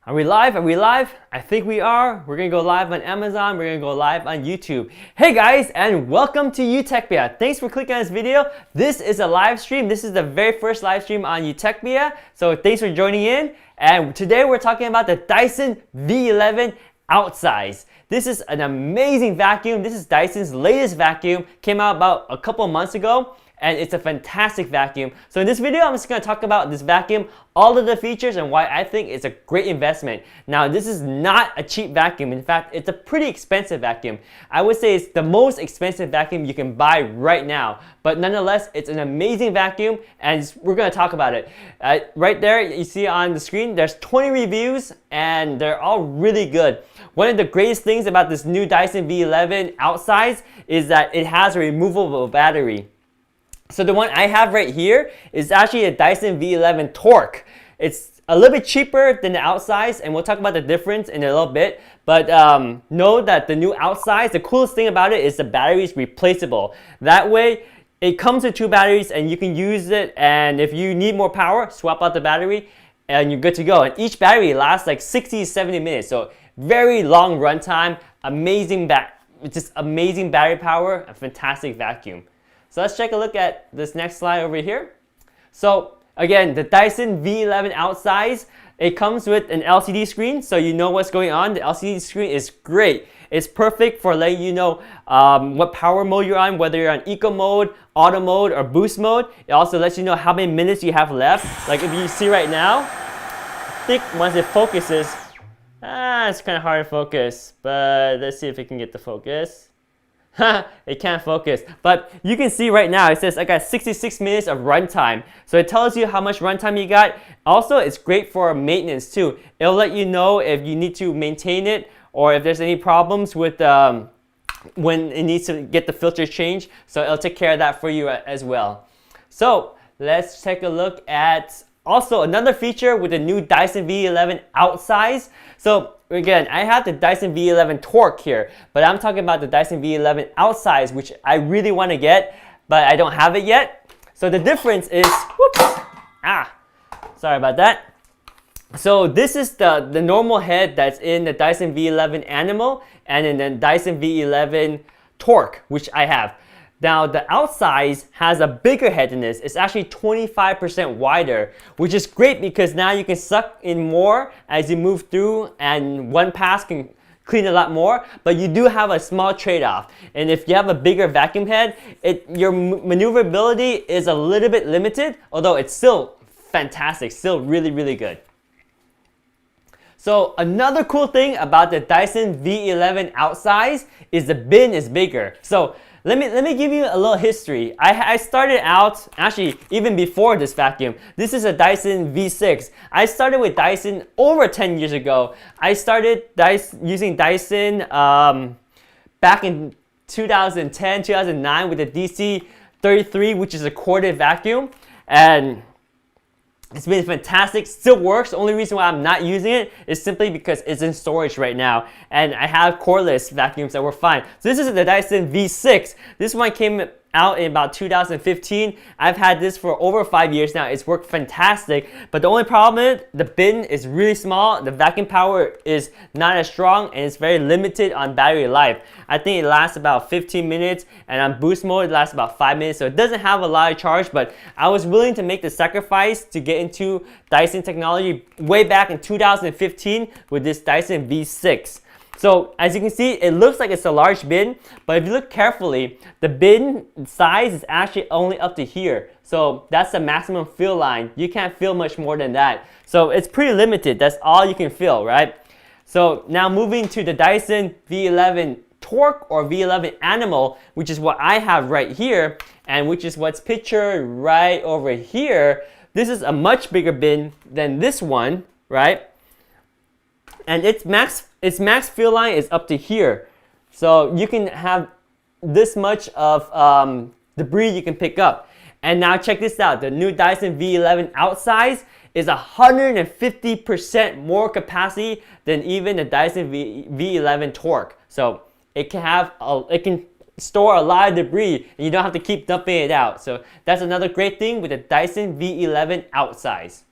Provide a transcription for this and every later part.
Are we live? Are we live? I think we are. We're gonna go live on Amazon. We're gonna go live on YouTube. Hey guys, and welcome to UTECHPIA. Thanks for clicking on this video. This is a live stream. This is the very first live stream on UTECHPIA. So thanks for joining in. And today we're talking about the Dyson V11 Outsize. This is an amazing vacuum. This is Dyson's latest vacuum. Came out about a couple months ago. And it's a fantastic vacuum. So in this video, I'm just gonna talk about this vacuum, all of the features, and why I think it's a great investment. Now, this is not a cheap vacuum. In fact, it's a pretty expensive vacuum. I would say it's the most expensive vacuum you can buy right now. But nonetheless, it's an amazing vacuum, and we're gonna talk about it. Right there, you see on the screen, there's 20 reviews, and they're all really good. One of the greatest things about this new Dyson V11 Outsize is that it has a removable battery. So the one I have right here is actually a Dyson V11 Torque. It's a little bit cheaper than the Outsize, and we'll talk about the difference in a little bit. But know that the new Outsize, the coolest thing about it is the battery is replaceable. That way, it comes with two batteries and you can use it, and if you need more power, swap out the battery and you're good to go. And each battery lasts like 60 to 70 minutes, so very long runtime, amazing battery power, a fantastic vacuum. So let's take a look at this next slide over here. So again, the Dyson V11 Outsize, it comes with an LCD screen, so you know what's going on. The LCD screen is great. It's perfect for letting you know what power mode you're on, whether you're on eco mode, auto mode, or boost mode. It also lets you know how many minutes you have left. Like if you see right now, I think once it focuses, it's kind of hard to focus, but let's see if it can get the focus. It can't focus, but you can see right now it says I got 66 minutes of runtime, so it tells you how much runtime you got. Also, it's great for maintenance too. It'll let you know if you need to maintain it or if there's any problems with when it needs to get the filters changed, so it'll take care of that for you as well. So let's take a look at also another feature with the new Dyson V11 Outsize. So again, I have the Dyson V11 Torque here, but I'm talking about the Dyson V11 Outsize, which I really want to get, but I don't have it yet. So the difference is, sorry about that. So this is the normal head that's in the Dyson V11 Animal and in the Dyson V11 Torque, which I have. Now the Outsize has a bigger head than this. It's actually 25% wider, which is great because now you can suck in more as you move through, and one pass can clean a lot more, but you do have a small trade-off. And if you have a bigger vacuum head, your maneuverability is a little bit limited, although it's still fantastic, still really, really good. So another cool thing about the Dyson V11 Outsize is the bin is bigger. So let me give you a little history. I started out, actually even before this vacuum, this is a Dyson V6. I started with Dyson over 10 years ago. I started using Dyson back in 2010, 2009 with the DC33, which is a corded vacuum. And it's been fantastic, still works. The only reason why I'm not using it is simply because it's in storage right now. And I have cordless vacuums that work fine. So this is the Dyson V6. This one came out in about 2015. I've had this for over 5 years now. It's worked fantastic. But the only problem is the bin is really small. The vacuum power is not as strong, and it's very limited on battery life. I think it lasts about 15 minutes, and on boost mode it lasts about 5 minutes. So it doesn't have a lot of charge, but I was willing to make the sacrifice to get into Dyson technology way back in 2015 with this Dyson V6. So as you can see, it looks like it's a large bin, but if you look carefully, the bin size is actually only up to here. So that's the maximum fill line. You can't fill much more than that. So it's pretty limited. That's all you can fill, right? So now moving to the Dyson V11 Torque or V11 Animal, which is what I have right here, and which is what's pictured right over here. This is a much bigger bin than this one, right? And its max fill line is up to here. So you can have this much of debris you can pick up. And now check this out. The new Dyson V11 Outsize is 150% more capacity than even the Dyson V11 Torque. So it can store a lot of debris and you don't have to keep dumping it out. So that's another great thing with the Dyson V11 Outsize.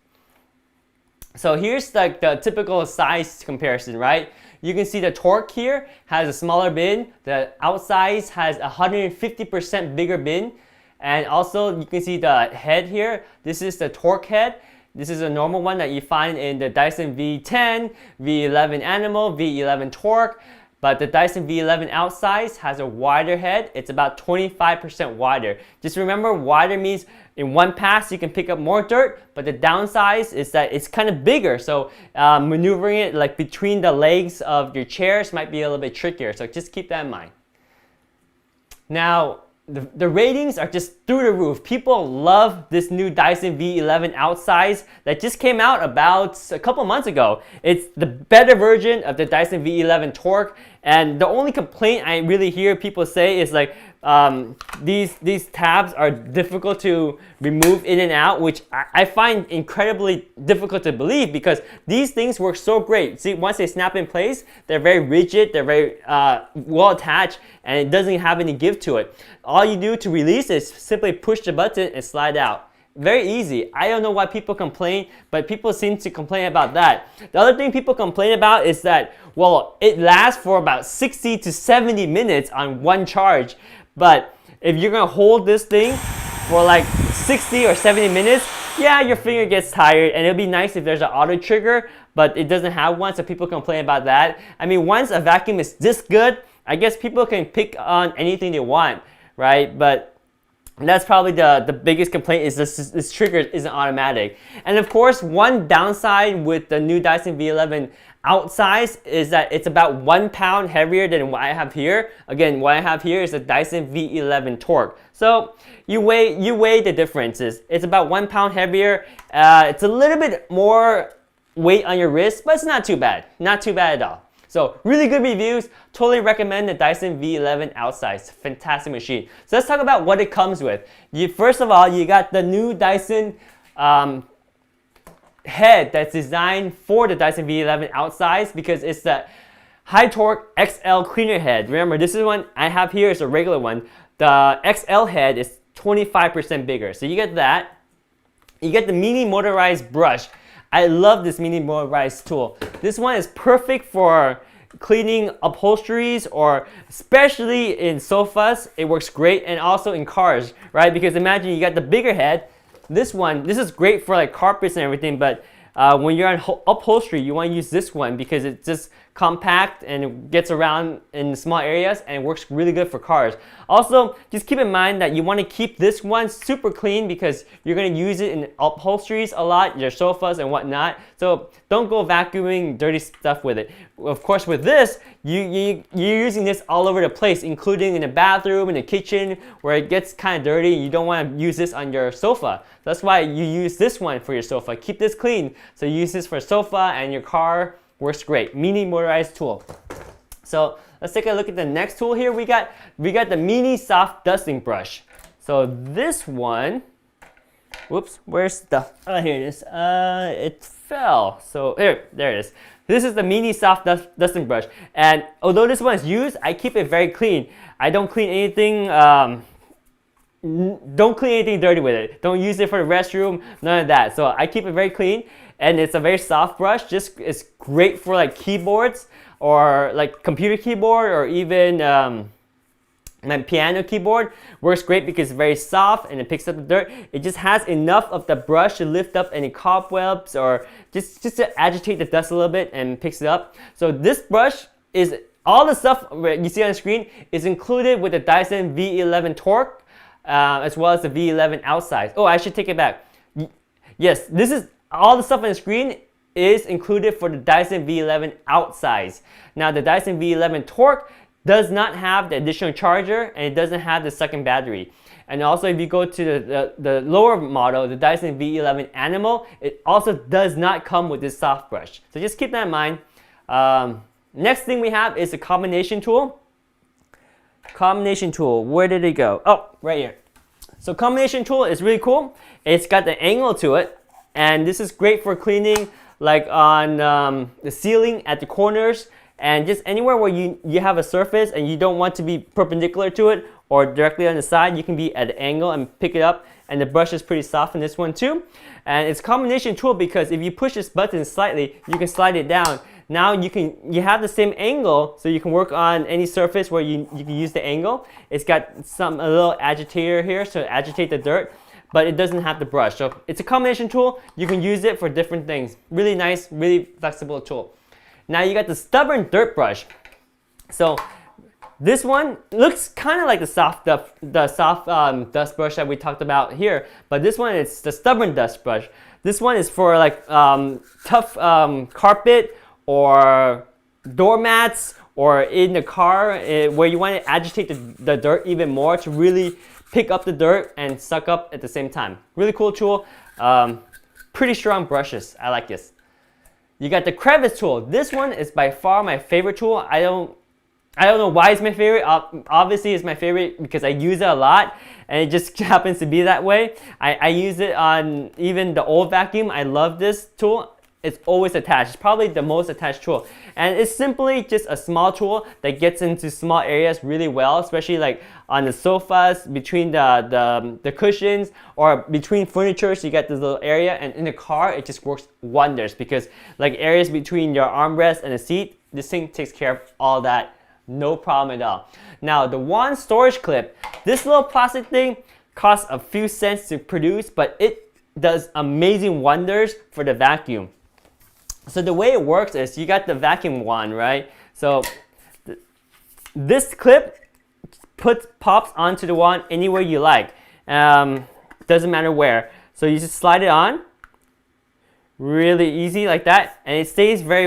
So here's like the typical size comparison, right? You can see the torque here has a smaller bin. The Outsize has a 150% bigger bin. And also you can see the head here. This is the torque head. This is a normal one that you find in the Dyson V10, V11 Animal, V11 Torque. But the Dyson V11 Outsize has a wider head. It's about 25% wider. Just remember, wider means in one pass you can pick up more dirt, but the downside is that it's kind of bigger. So maneuvering it like between the legs of your chairs might be a little bit trickier. So just keep that in mind. Now, the ratings are just through the roof. People love this new Dyson V11 Outsize that just came out about a couple months ago. It's the better version of the Dyson V11 Torque, and the only complaint I really hear people say is like these tabs are difficult to remove in and out, which I find incredibly difficult to believe because these things work so great. See, once they snap in place, they're very rigid, they're very well attached, and it doesn't have any give to it. All you do to release is simply push the button and slide out. Very easy. I don't know why people complain, but people seem to complain about that. The other thing people complain about is that, well, it lasts for about 60 to 70 minutes on one charge. But if you're gonna hold this thing for like 60 or 70 minutes, yeah, your finger gets tired, and it'll be nice if there's an auto trigger, but it doesn't have one, so people complain about that. I mean, once a vacuum is this good, I guess people can pick on anything they want, right? But that's probably the biggest complaint is this trigger isn't automatic. And of course, one downside with the new Dyson V11 Outsize is that it's about 1 pound heavier than what I have here. Again, what I have here is the Dyson V11 Torque. So you weigh the differences. It's about 1 pound heavier. It's a little bit more weight on your wrist, but it's not too bad. Not too bad at all. So really good reviews. Totally recommend the Dyson V11 Outsize. Fantastic machine. So let's talk about what it comes with. First of all, you got the new Dyson head that's designed for the Dyson V11 Outsize because it's the high torque XL cleaner head. Remember, this is one I have here is a regular one. The XL head is 25% bigger. So you get that. You get the mini motorized brush. I love this mini motorized tool. This one is perfect for cleaning upholsteries or especially in sofas. It works great, and also in cars, right? Because imagine you got the bigger head. This is great for like carpets and everything, but when you're on upholstery, you want to use this one because it's just compact and it gets around in small areas and it works really good for cars. Also, just keep in mind that you want to keep this one super clean because you're going to use it in upholsteries a lot, your sofas and whatnot. So don't go vacuuming dirty stuff with it. Of course, with this, you're using this all over the place, including in the bathroom, in the kitchen, where it gets kind of dirty. You don't want to use this on your sofa. That's why you use this one for your sofa. Keep this clean. So use this for sofa and your car. Works great. Mini motorized tool. So let's take a look at the next tool here. We got the mini soft dusting brush. So this one, whoops, where's the, oh, here it is. It fell. So there it is. This is the mini soft dusting brush. And although this one is used, I keep it very clean. I don't clean anything, dirty with it. Don't use it for the restroom, none of that. So I keep it very clean. And it's a very soft brush. It's great for like keyboards or like computer keyboard or even my piano keyboard. Works great because it's very soft and it picks up the dirt. It just has enough of the brush to lift up any cobwebs or just to agitate the dust a little bit and picks it up. So this brush is all the stuff you see on the screen is included with the Dyson V11 Torque as well as the V11 Outsize. Oh, I should take it back. Yes, this is all the stuff on the screen is included for the Dyson V11 Outsize. Now the Dyson V11 Torque does not have the additional charger and it doesn't have the second battery. And also if you go to the lower model, the Dyson V11 Animal, it also does not come with this soft brush. So just keep that in mind. Next thing we have is the combination tool. Combination tool, where did it go? Oh, right here. So combination tool is really cool. It's got the angle to it. And this is great for cleaning like on the ceiling at the corners and just anywhere where you have a surface and you don't want to be perpendicular to it or directly on the side. You can be at an angle and pick it up and the brush is pretty soft in this one too. And it's a combination tool because if you push this button slightly, you can slide it down. Now you have the same angle, so you can work on any surface where you can use the angle. It's got a little agitator here, so agitate the dirt, but it doesn't have the brush. So it's a combination tool. You can use it for different things. Really nice, really flexible tool. Now you got the stubborn dirt brush. So this one looks kind of like the soft dust brush that we talked about here, but this one is the stubborn dust brush. This one is for like tough carpet or doormats or in the car where you want to agitate the dirt even more to really pick up the dirt and suck up at the same time. Really cool tool. Pretty strong brushes. I like this. You got the Crevice tool. This one is by far my favorite tool. I don't know why it's my favorite. Obviously, it's my favorite because I use it a lot, and it just happens to be that way. I use it on even the old vacuum. I love this tool. It's always attached. It's probably the most attached tool. And it's simply just a small tool that gets into small areas really well, especially like on the sofas, between the cushions, or between furniture, so you get this little area. And in the car, it just works wonders because like areas between your armrest and the seat, this thing takes care of all that. No problem at all. Now the wand storage clip, this little plastic thing costs a few cents to produce, but it does amazing wonders for the vacuum. So the way it works is you got the vacuum wand, right? So this clip pops onto the wand anywhere you like. Doesn't matter where. So you just slide it on, really easy like that, and it stays very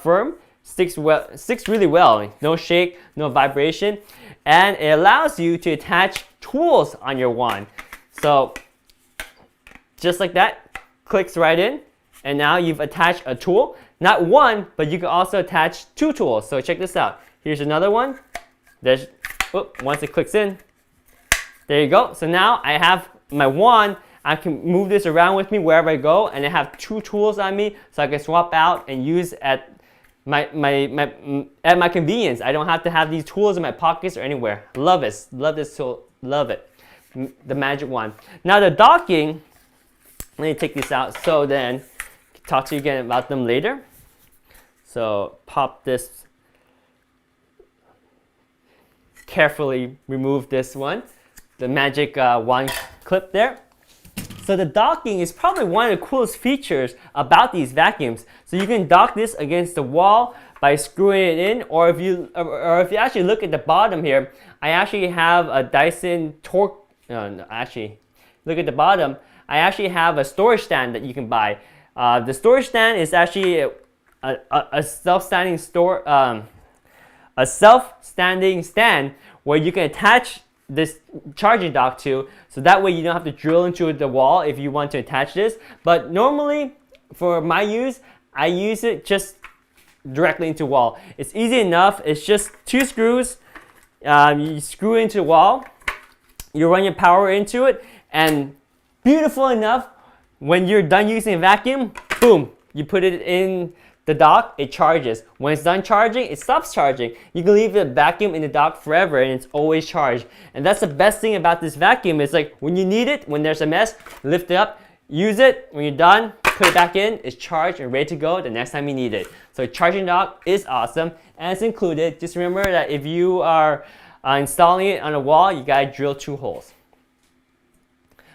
firm. Sticks really well. No shake, no vibration, and it allows you to attach tools on your wand. So just like that, clicks right in. And now you've attached a tool, not one, but you can also attach two tools. So check this out. Here's another one. Once it clicks in, there you go. So now I have my wand. I can move this around with me wherever I go, and I have two tools on me, so I can swap out and use at my convenience. I don't have to have these tools in my pockets or anywhere. Love it. Love this tool. Love it. The magic wand. Now the docking. Let me take this out. So then. Talk to you again about them later. So pop this, carefully remove this one, the magic wand clip there. So the docking is probably one of the coolest features about these vacuums. So you can dock this against the wall by screwing it in, or if you actually look at the bottom here, I actually have a Dyson torque. Actually, look at the bottom. I actually have a storage stand that you can buy. The storage stand is actually a self-standing stand where you can attach this charging dock to, so that way you don't have to drill into the wall if you want to attach this. But normally, for my use, I use it just directly into the wall. It's easy enough. It's just two screws. You screw into the wall. You run your power into it, and beautiful enough. When you're done using a vacuum, boom, you put it in the dock, it charges. When it's done charging, it stops charging. You can leave the vacuum in the dock forever and it's always charged. And that's the best thing about this vacuum. It's like when you need it, when there's a mess, lift it up, use it. When you're done, put it back in, it's charged and ready to go the next time you need it. So charging dock is awesome and it's included. Just remember that if you are installing it on a wall, you gotta drill two holes.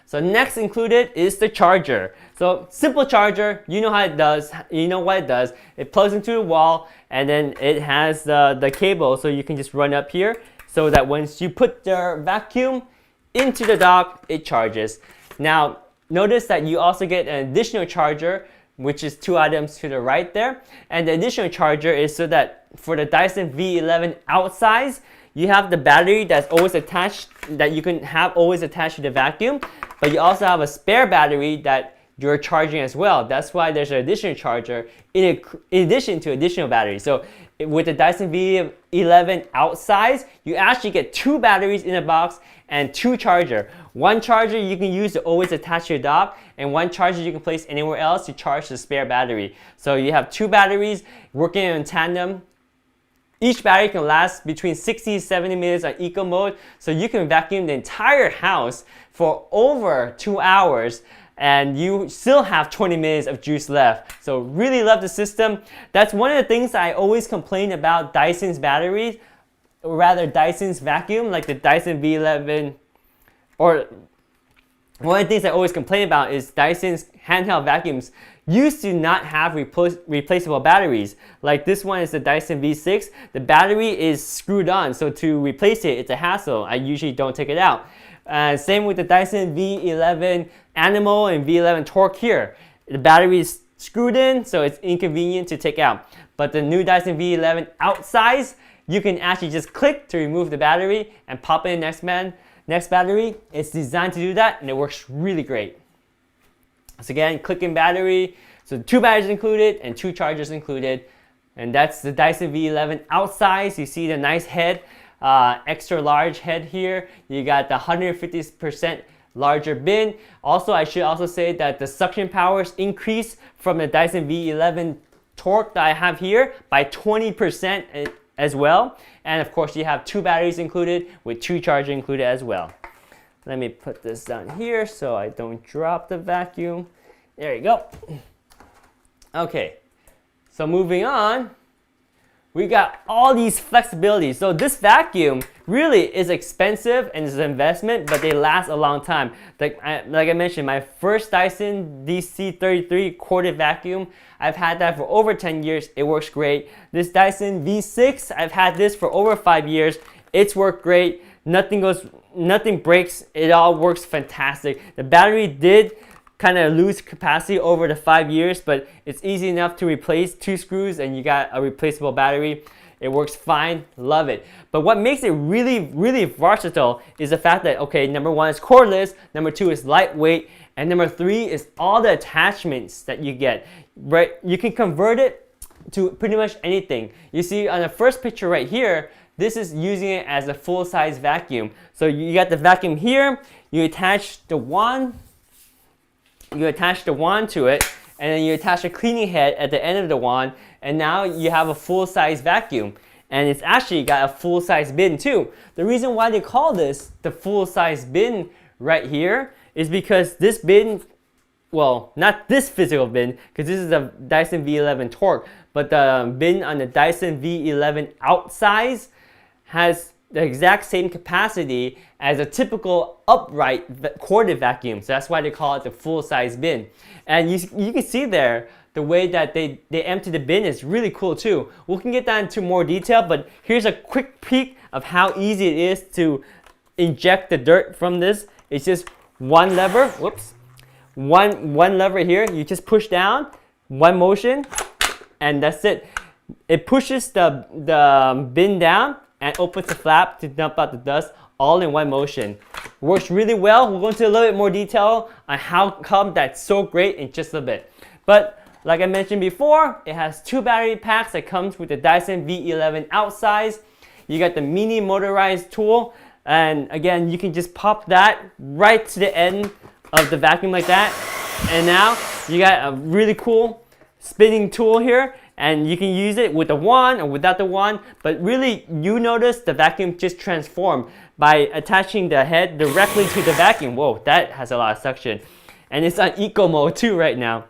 So next included is the charger. So simple charger, you know how it does, you know what it does. It plugs into the wall and then it has the cable, so you can just run up here so that once you put the vacuum into the dock, it charges. Now notice that you also get an additional charger, which is two items to the right there. And the additional charger is so that for the Dyson V11 Outsize, you have the battery that's always attached, that you can have always attached to the vacuum, but you also have a spare battery that you're charging as well. That's why there's an additional charger in addition to additional battery. So with the Dyson V11 Outsize, you actually get two batteries in a box and two charger. One charger you can use to always attach to your dock, and one charger you can place anywhere else to charge the spare battery. So you have two batteries working in tandem. Each battery can last between 60 to 70 minutes on eco mode, so you can vacuum the entire house for over 2 hours and you still have 20 minutes of juice left. So really love the system. That's one of the things I always complain about Dyson's batteries, or rather Dyson's vacuum, like the Dyson V11, or one of the things I always complain about is Dyson's handheld vacuums used to not have replaceable batteries. Like this one is the Dyson V6. The battery is screwed on, so to replace it, it's a hassle. I usually don't take it out. Same with the Dyson V11 Animal and V11 Torque here. The battery is screwed in, so it's inconvenient to take out. But the new Dyson V11 Outsize, you can actually just click to remove the battery and pop in next battery. It's designed to do that, and it works really great. So again, click in battery. So 2 batteries included and 2 chargers included. And that's the Dyson V11 Outsize. You see the nice head, extra large head here. You got the 150% larger bin. Also, I should also say that the suction powers increase from the Dyson V11 Torque that I have here by 20% as well. And of course, you have 2 batteries included with 2 chargers included as well. Let me put this down here so I don't drop the vacuum. There you go. Okay, so moving on, we got all these flexibilities. So this vacuum really is expensive and it's an investment, but they last a long time. Like I mentioned, my first Dyson DC33 corded vacuum, I've had that for over 10 years. It works great. This Dyson V6, I've had this for over 5 years. It's worked great. Nothing breaks. It all works fantastic. The battery did kind of lose capacity over the 5 years, but it's easy enough to replace 2 screws and you got a replaceable battery. It works fine, love it. But what makes it really, really versatile is the fact that, okay, number 1 is cordless, number 2 is lightweight, and number 3 is all the attachments that you get, right? You can convert it to pretty much anything. You see on the first picture right here, this is using it as a full-size vacuum. So you got the vacuum here, you attach the wand to it, and then you attach a cleaning head at the end of the wand, and now you have a full-size vacuum. And it's actually got a full-size bin too. The reason why they call this the full-size bin right here is because this bin, well, not this physical bin, because this is a Dyson V11 Torque, but the bin on the Dyson V11 Outsize has the exact same capacity as a typical upright corded vacuum. So that's why they call it the full-size bin. And you can see there, the way that they empty the bin is really cool too. We can get that into more detail, but here's a quick peek of how easy it is to inject the dirt from this. It's just one lever, whoops. One lever here, you just push down, one motion, and that's it. It pushes the bin down and opens the flap to dump out the dust all in one motion. Works really well. We'll go into a little bit more detail on how come that's so great in just a bit. But like I mentioned before, it has 2 battery packs that comes with the Dyson V11 Outsize. You got the mini motorized tool, and again, you can just pop that right to the end of the vacuum like that. And now you got a really cool spinning tool here, and you can use it with the wand or without the wand, but really you notice the vacuum just transformed by attaching the head directly to the vacuum. Whoa, that has a lot of suction. And it's on eco mode too right now.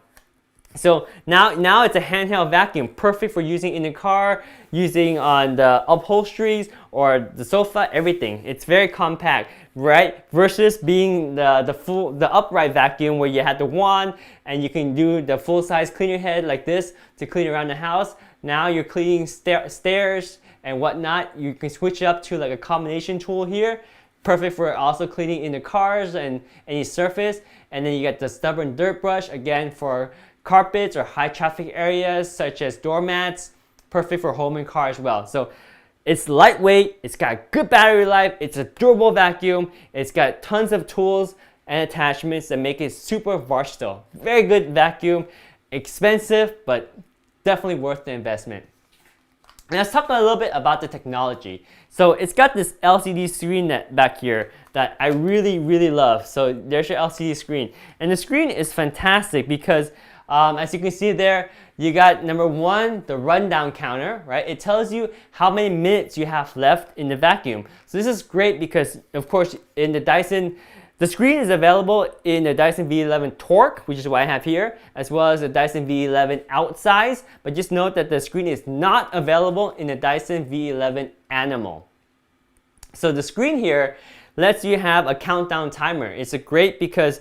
So now it's a handheld vacuum, perfect for using in the car, using on the upholsteries or the sofa, everything. It's very compact, right? Versus being the upright vacuum where you had the wand and you can do the full-size cleaner head like this to clean around the house. Now you're cleaning stairs and whatnot. You can switch it up to like a combination tool here. Perfect for also cleaning in the cars and any surface. And then you get the stubborn dirt brush, again for carpets or high traffic areas such as doormats. Perfect for home and car as well. So it's lightweight, it's got good battery life, it's a durable vacuum, it's got tons of tools and attachments that make it super versatile. Very good vacuum, expensive, but definitely worth the investment. And let's talk a little bit about the technology. So it's got this LCD screen back here that I really, really love. So there's your LCD screen. And the screen is fantastic because As you can see there, you got number one, the rundown counter, right? It tells you how many minutes you have left in the vacuum. So this is great because, of course, in the Dyson, the screen is available in the Dyson V11 Torque, which is what I have here, as well as the Dyson V11 Outsize. But just note that the screen is not available in the Dyson V11 Animal. So the screen here lets you have a countdown timer. It's great because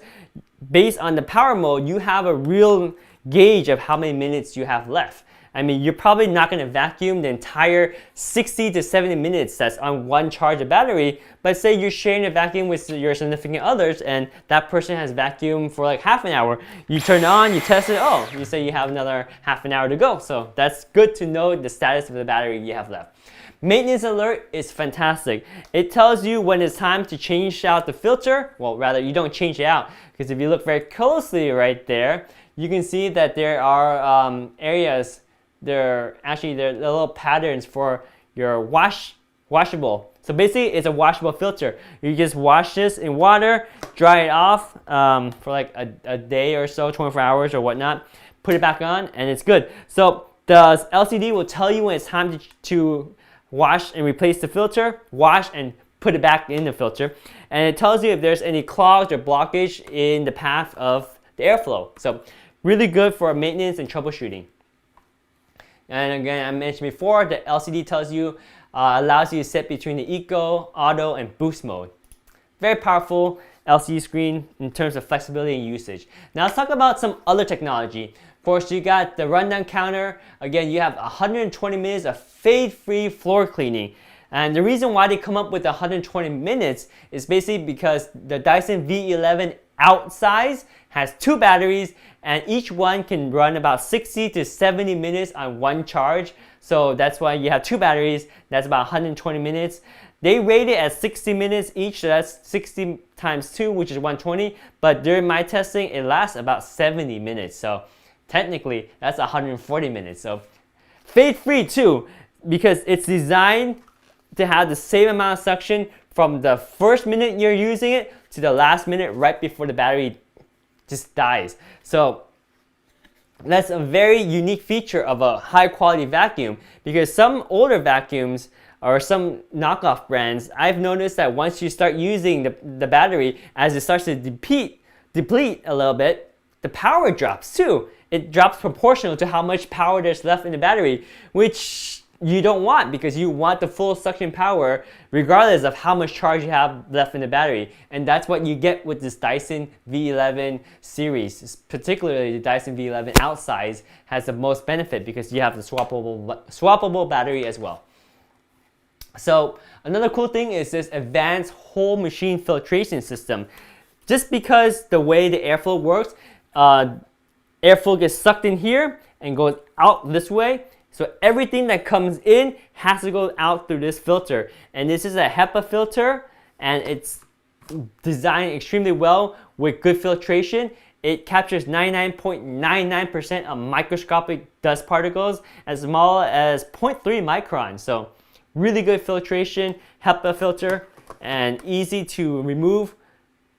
based on the power mode, you have a real gauge of how many minutes you have left. I mean, you're probably not going to vacuum the entire 60 to 70 minutes that's on one charge of battery, but say you're sharing a vacuum with your significant others and that person has vacuumed for like half an hour. You turn it on, you test it, oh, you say you have another half an hour to go. So that's good to know the status of the battery you have left. Maintenance alert is fantastic. It tells you when it's time to change out the filter. Well, rather, you don't change it out, because if you look very closely right there, you can see that there are areas, there are little patterns for your washable. So basically, it's a washable filter. You just wash this in water, dry it off for like a day or so, 24 hours or whatnot, put it back on, and it's good. So the LCD will tell you when it's time to wash and replace the filter, wash and put it back in the filter, and it tells you if there's any clogs or blockage in the path of the airflow. So really good for maintenance and troubleshooting. And again, I mentioned before, the LCD tells you, allows you to set between the Eco, Auto, and Boost mode. Very powerful LCD screen in terms of flexibility and usage. Now let's talk about some other technology. Of course, you got the rundown counter. Again, you have 120 minutes of fade-free floor cleaning. And the reason why they come up with 120 minutes is basically because the Dyson V11 Outsize has two batteries, and each one can run about 60 to 70 minutes on one charge. So that's why you have two batteries. That's about 120 minutes. They rate it at 60 minutes each, so that's 60 times 2, which is 120. But during my testing, it lasts about 70 minutes. So technically, that's 140 minutes. So fade-free too, because it's designed to have the same amount of suction from the first minute you're using it to the last minute right before the battery just dies. So that's a very unique feature of a high quality vacuum, because some older vacuums or some knockoff brands, I've noticed that once you start using the battery, as it starts to deplete a little bit, the power drops too. It drops proportional to how much power there's left in the battery, which you don't want, because you want the full suction power regardless of how much charge you have left in the battery. And that's what you get with this Dyson V11 series. Particularly the Dyson V11 Outsize has the most benefit because you have the swappable battery as well. So another cool thing is this advanced whole machine filtration system. Just because the way the airflow works, airflow gets sucked in here and goes out this way. So everything that comes in has to go out through this filter. And this is a HEPA filter, and it's designed extremely well with good filtration. It captures 99.99% of microscopic dust particles as small as 0.3 microns. So really good filtration, HEPA filter, and easy to remove,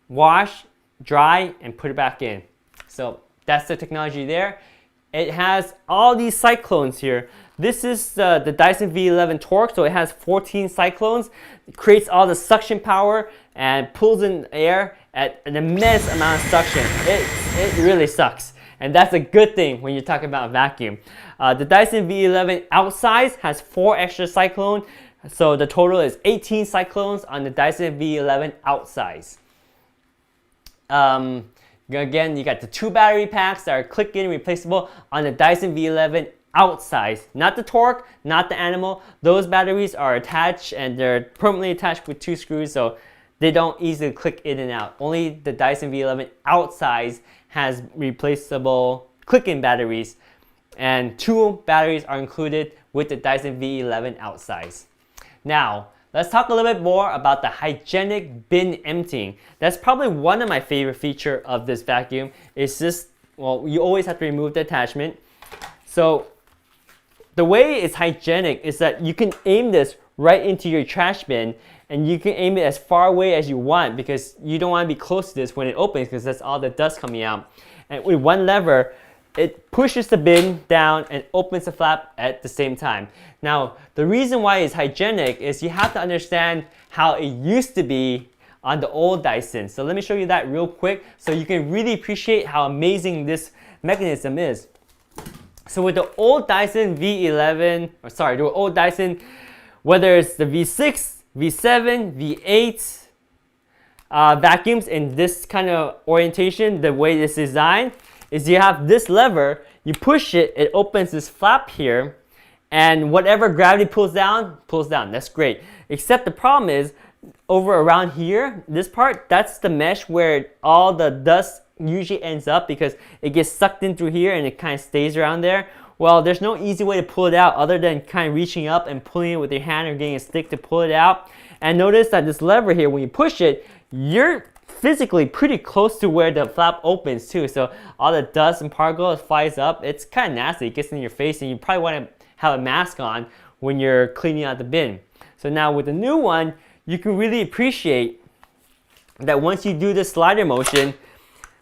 wash, dry, and put it back in. So that's the technology there. It has all these cyclones here. This is the Dyson V11 Torque, so it has 14 cyclones. It creates all the suction power and pulls in air at an immense amount of suction. It really sucks. And that's a good thing when you're talking about a vacuum. The Dyson V11 Outsize has 4 extra cyclones, so the total is 18 cyclones on the Dyson V11 Outsize. Again, you got the 2 battery packs that are click-in replaceable on the Dyson V11 Outsize. Not the Torque, not the Animal. Those batteries are attached and they're permanently attached with 2 screws, so they don't easily click in and out. Only the Dyson V11 Outsize has replaceable click-in batteries, and 2 batteries are included with the Dyson V11 Outsize. Now, let's talk a little bit more about the hygienic bin emptying. That's probably one of my favorite features of this vacuum. It's just, well, you always have to remove the attachment. So the way it's hygienic is that you can aim this right into your trash bin, and you can aim it as far away as you want, because you don't want to be close to this when it opens, because that's all the dust coming out. And with one lever, it pushes the bin down and opens the flap at the same time. Now, the reason why it's hygienic is you have to understand how it used to be on the old Dyson. So let me show you that real quick so you can really appreciate how amazing this mechanism is. So with the old Dyson V11, or sorry, the old Dyson, whether it's the V6, V7, V8 vacuums in this kind of orientation, the way it's designed is you have this lever, you push it, it opens this flap here, and whatever gravity pulls down, that's great. Except the problem is, over around here, this part, that's the mesh where all the dust usually ends up because it gets sucked in through here and it kind of stays around there. Well, there's no easy way to pull it out other than kind of reaching up and pulling it with your hand or getting a stick to pull it out. And notice that this lever here, when you push it, you're physically pretty close to where the flap opens too. So all the dust and particles flies up. It's kind of nasty. It gets in your face and you probably want to have a mask on when you're cleaning out the bin. So now with the new one, you can really appreciate that once you do the slider motion,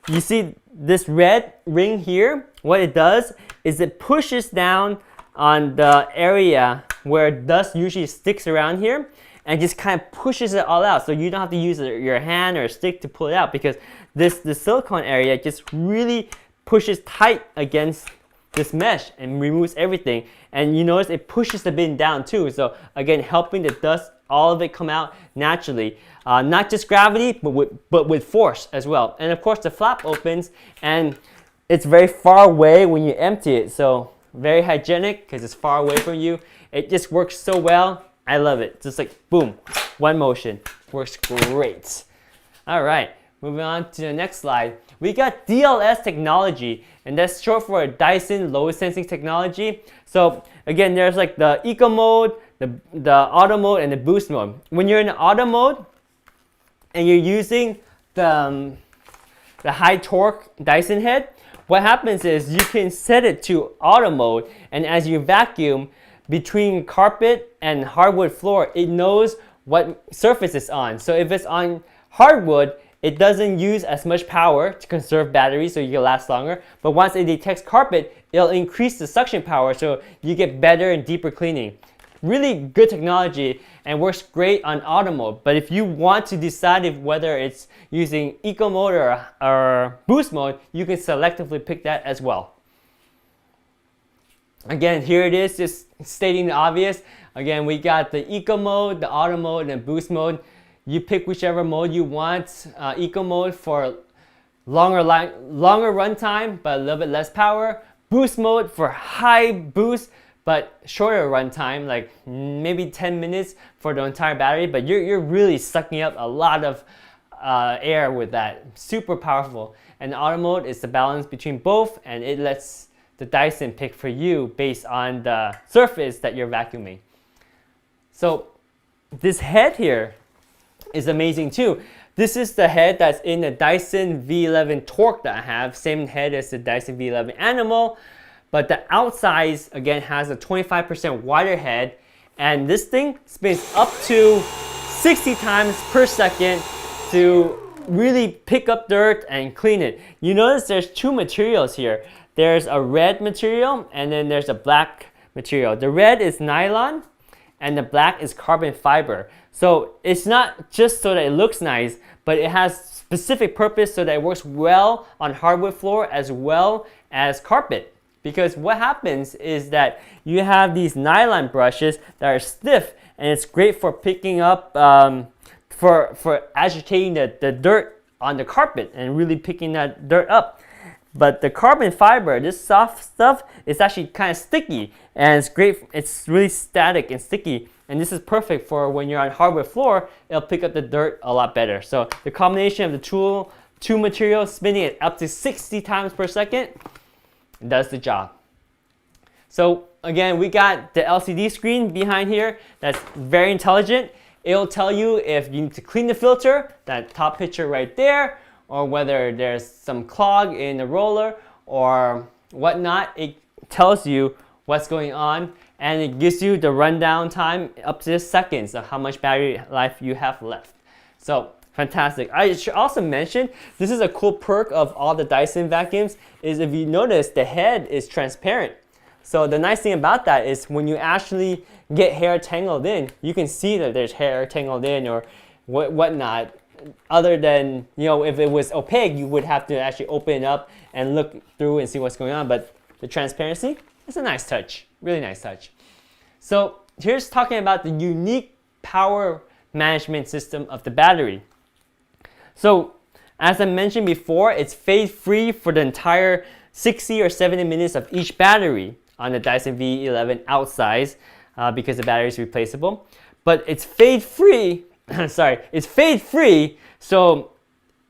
you see this red ring here. What it does is it pushes down on the area where dust usually sticks around here and just kind of pushes it all out. So you don't have to use your hand or a stick to pull it out because the silicone area just really pushes tight against this mesh and removes everything. And you notice it pushes the bin down too. So again, helping the dust, all of it come out naturally. Not just gravity, but with force as well. And of course the flap opens and it's very far away when you empty it. So very hygienic because it's far away from you. It just works so well. I love it. Just like boom, one motion. Works great. All right, moving on to the next slide. We got DLS technology, and that's short for Dyson Low Sensing Technology. So again, there's like the eco mode, the auto mode, and the boost mode. When you're in auto mode and you're using the high torque Dyson head, what happens is you can set it to auto mode, and as you vacuum between carpet and hardwood floor, it knows what surface it's on. So if it's on hardwood, it doesn't use as much power to conserve batteries so you can last longer. But once it detects carpet, it'll increase the suction power so you get better and deeper cleaning. Really good technology and works great on auto mode. But if you want to decide whether it's using eco mode or boost mode, you can selectively pick that as well. Again, here it is, just stating the obvious. Again, we got the eco mode, the auto mode, and boost mode. You pick whichever mode you want. Eco mode for longer run time, but a little bit less power. Boost mode for high boost, but shorter run time, like maybe 10 minutes for the entire battery. But you're really sucking up a lot of air with that. Super powerful. And the auto mode is the balance between both, and it lets the Dyson pick for you based on the surface that you're vacuuming. So this head here is amazing too. This is the head that's in the Dyson V11 Torque that I have. Same head as the Dyson V11 Animal, but the Outsize again has a 25% wider head, and this thing spins up to 60 times per second to really pick up dirt and clean it. You notice there's two materials here. There's a red material and then there's a black material. The red is nylon and the black is carbon fiber. So it's not just so that it looks nice, but it has specific purpose so that it works well on hardwood floor as well as carpet. Because what happens is that you have these nylon brushes that are stiff, and it's great for picking up, for agitating the dirt on the carpet and really picking that dirt up. But the carbon fiber, this soft stuff, is actually kind of sticky, and it's great. It's really static and sticky, and this is perfect for when you're on hardwood floor. It'll pick up the dirt a lot better. So the combination of the two materials spinning it up to 60 times per second does the job. So again, we got the LCD screen behind here that's very intelligent. It'll tell you if you need to clean the filter, that top picture right there, or whether there's some clog in the roller or whatnot. It tells you what's going on, and it gives you the rundown time up to seconds of how much battery life you have left. So Fantastic. I should also mention, this is a cool perk of all the Dyson vacuums, is if you notice, the head is transparent. So the nice thing about that is when you actually get hair tangled in, you can see that there's hair tangled in or whatnot. Other than, you know, if it was opaque, you would have to actually open it up and look through and see what's going on. But the transparency, it's a nice touch, really nice touch. So here's talking about the unique power management system of the battery. So as I mentioned before, it's fade-free for the entire 60 or 70 minutes of each battery on the Dyson V11 Outsize because the battery is replaceable. But it's fade-free, sorry, it's fade-free, so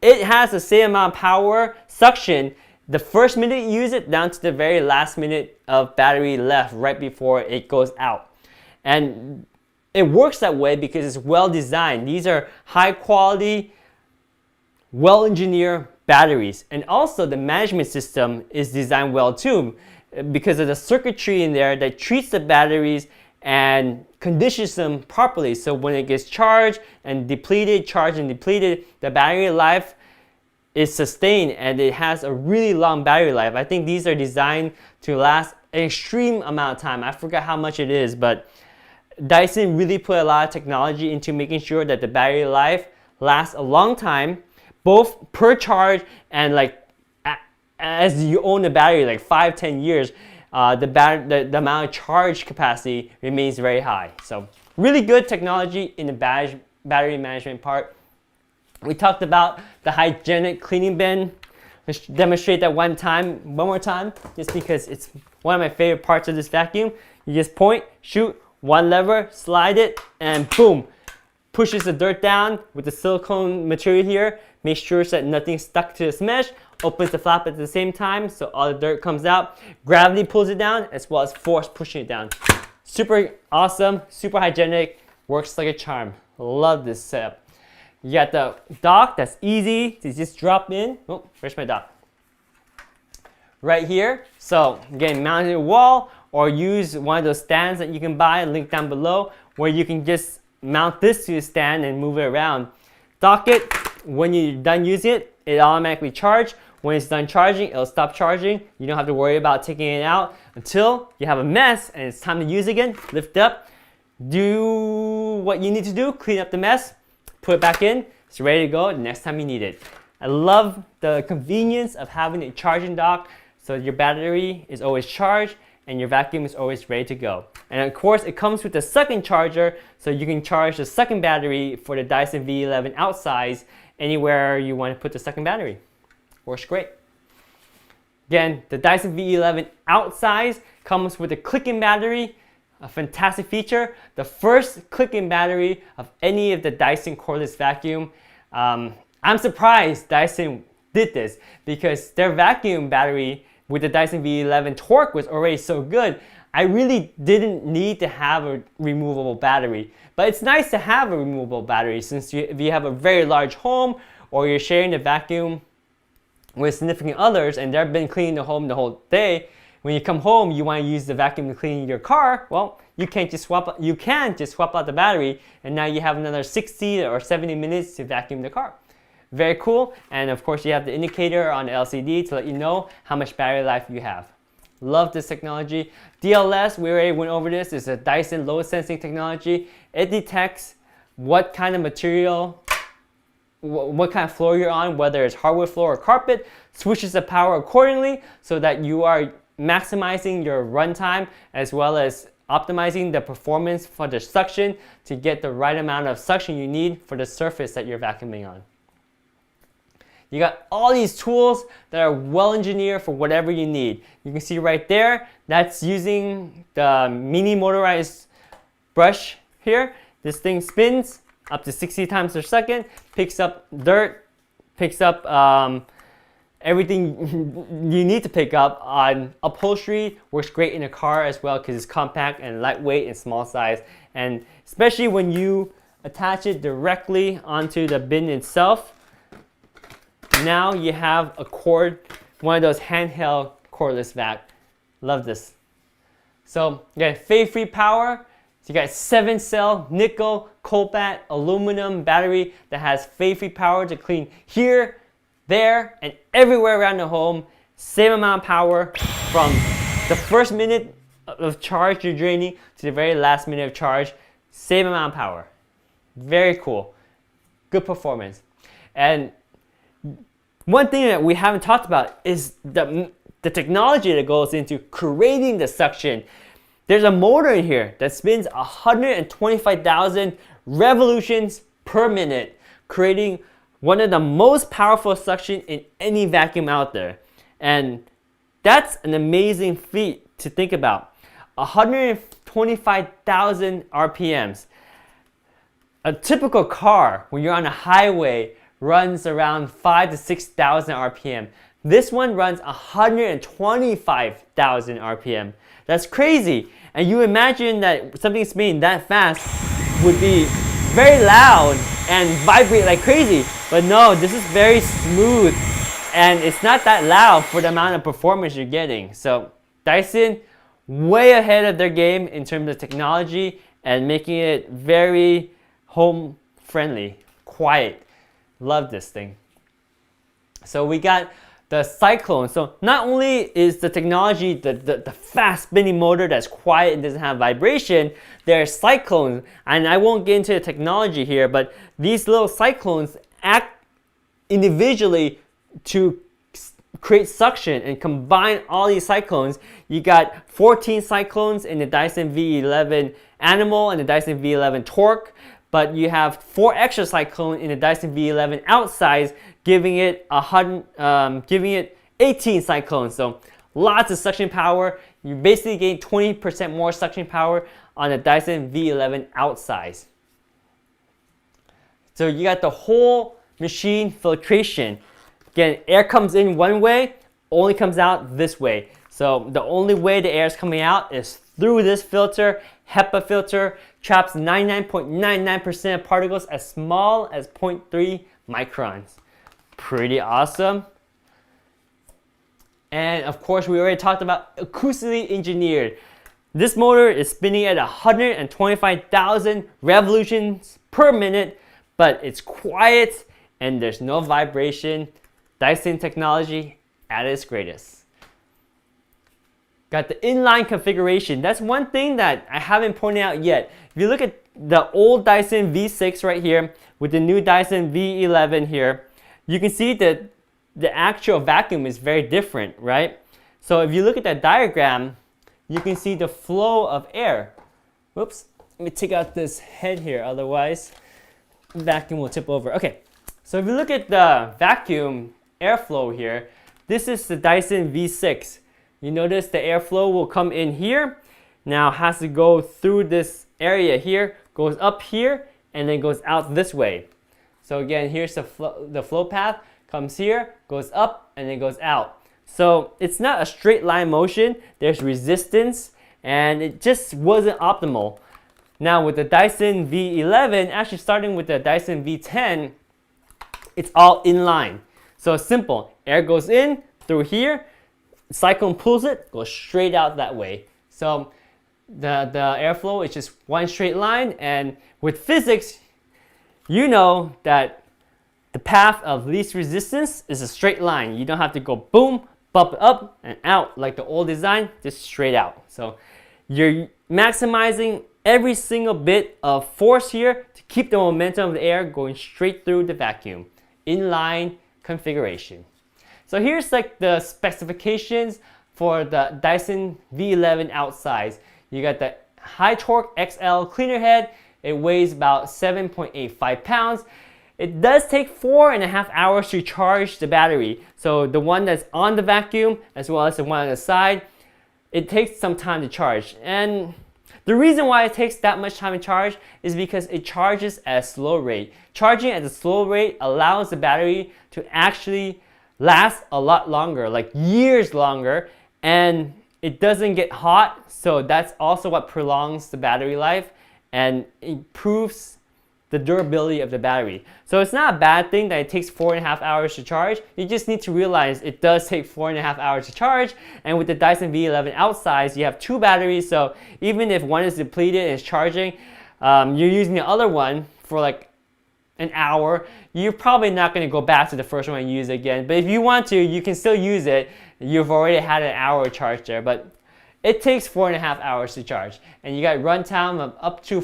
it has the same amount of power suction the first minute you use it down to the very last minute of battery left right before it goes out. And it works that way because it's well designed. These are high quality, well-engineered batteries, and also the management system is designed well too because of the circuitry in there that treats the batteries and conditions them properly. So when it gets charged and depleted, charged and depleted, the battery life is sustained and it has a really long battery life. I think these are designed to last an extreme amount of time. I forgot how much it is, but Dyson really put a lot of technology into making sure that the battery life lasts a long time, both per charge and like as you own the battery, like 5-10 years, the amount of charge capacity remains very high. So really good technology in the battery management part. We talked about the hygienic cleaning bin. Let's demonstrate that one more time, just because it's one of my favorite parts of this vacuum. You just point, shoot, one lever, slide it, and boom, pushes the dirt down with the silicone material here. Make sure that nothing's stuck to this mesh. Opens the flap at the same time, so all the dirt comes out. Gravity pulls it down, as well as force pushing it down. Super awesome, super hygienic, works like a charm. Love this setup. You got the dock that's easy to just drop in. Oh, where's my dock? Right here. So again, mount it to the wall or use one of those stands that you can buy, link down below, where you can just mount this to the stand and move it around. Dock it. When you're done using it, it automatically charges. When it's done charging, it'll stop charging. You don't have to worry about taking it out until you have a mess and it's time to use it again. Lift up, do what you need to do, clean up the mess, put it back in, it's ready to go the next time you need it. I love the convenience of having a charging dock so your battery is always charged and your vacuum is always ready to go. And of course, it comes with a second charger, so you can charge the second battery for the Dyson V11 Outsize anywhere you want to put the second battery. Works great. Again, the Dyson V11 Outsize comes with a click-in battery, a fantastic feature. The first click-in battery of any of the Dyson cordless vacuum. I'm surprised Dyson did this because their vacuum battery with the Dyson V11 torque was already so good. I really didn't need to have a removable battery. But it's nice to have a removable battery since if you have a very large home or you're sharing the vacuum with significant others and they've been cleaning the home the whole day. When you come home, you want to use the vacuum to clean your car. Well, you can just swap out the battery, and now you have another 60 or 70 minutes to vacuum the car. Very cool. And of course, you have the indicator on the LCD to let you know how much battery life you have. Love this technology. DLS, we already went over this. It's a Dyson load sensing technology. It detects what kind of material, what kind of floor you're on, whether it's hardwood floor or carpet, switches the power accordingly so that you are maximizing your runtime as well as optimizing the performance for the suction to get the right amount of suction you need for the surface that you're vacuuming on. You got all these tools that are well engineered for whatever you need. You can see right there, that's using the mini motorized brush here. This thing spins up to 60 times per second, picks up dirt, picks up everything you need to pick up on upholstery. Works great in a car as well because it's compact and lightweight and small size. And especially when you attach it directly onto the bin itself, now you have a cord, one of those handheld cordless vac. Love this. So again, fade-free power, So you got 7-cell nickel, cobalt, aluminum battery that has phase-free power to clean here, there, and everywhere around the home. Same amount of power from the first minute of charge you're draining to the very last minute of charge. Same amount of power. Very cool. Good performance. And one thing that we haven't talked about is the technology that goes into creating the suction. There's a motor in here that spins 125,000 revolutions per minute, creating one of the most powerful suction in any vacuum out there. And that's an amazing feat to think about. 125,000 RPMs. A typical car, when you're on a highway, runs around 5,000 to 6,000 RPM. This one runs 125,000 RPM. That's crazy. And you imagine that something spinning that fast would be very loud and vibrate like crazy. But no, this is very smooth and it's not that loud for the amount of performance you're getting. So Dyson, way ahead of their game in terms of technology and making it very home friendly, quiet. Love this thing. So we got the Cyclone. So not only is the technology the fast spinning motor that's quiet and doesn't have vibration, there's Cyclones, and I won't get into the technology here, but these little Cyclones act individually to create suction and combine all these Cyclones. You got 14 Cyclones in the Dyson V11 Animal and the Dyson V11 Torque, but you have 4 extra Cyclone in the Dyson V11 Outsize, giving it 18 Cyclones. So lots of suction power. You basically gain 20% more suction power on the Dyson V11 Outsize. So you got the whole machine filtration. Again, air comes in one way, only comes out this way. So the only way the air is coming out is through this filter. HEPA filter traps 99.99% of particles as small as 0.3 microns. Pretty awesome. And of course, we already talked about acoustically engineered. This motor is spinning at 125,000 revolutions per minute, but it's quiet and there's no vibration. Dyson technology at its greatest. Got the inline configuration. That's one thing that I haven't pointed out yet. If you look at the old Dyson V6 right here with the new Dyson V11 here, you can see that the actual vacuum is very different, right? So if you look at that diagram, you can see the flow of air. Whoops, let me take out this head here, otherwise the vacuum will tip over. Okay, so if you look at the vacuum airflow here, this is the Dyson V6. You notice the airflow will come in here, now has to go through this area here, goes up here, and then goes out this way. So again, here's the flow path, comes here, goes up, and then goes out. So it's not a straight line motion, there's resistance, and it just wasn't optimal. Now with the Dyson V11, actually starting with the Dyson V10, it's all inline. So it's simple, air goes in through here, Cyclone pulls it, goes straight out that way. So the airflow is just one straight line, and with physics, you know that the path of least resistance is a straight line. You don't have to go boom, bump up and out like the old design, just straight out. So you're maximizing every single bit of force here to keep the momentum of the air going straight through the vacuum. Inline configuration. So here's like the specifications for the Dyson V11 Outsize. You got the high torque XL cleaner head. It weighs about 7.85 pounds. It does take 4.5 hours to charge the battery. So the one that's on the vacuum as well as the one on the side, it takes some time to charge. And the reason why it takes that much time to charge is because it charges at a slow rate. Charging at a slow rate allows the battery to actually last a lot longer, like years longer, and it doesn't get hot, so that's also what prolongs the battery life and improves the durability of the battery. So it's not a bad thing that it takes 4.5 hours to charge. You just need to realize it does take 4.5 hours to charge. And with the Dyson V11 Outsize, you have 2 batteries. So even if one is depleted and it's charging, you're using the other one for like an hour, you're probably not going to go back to the first one and use it again. But if you want to, you can still use it. You've already had an hour charge there, but it takes 4.5 hours to charge. And you got runtime of up to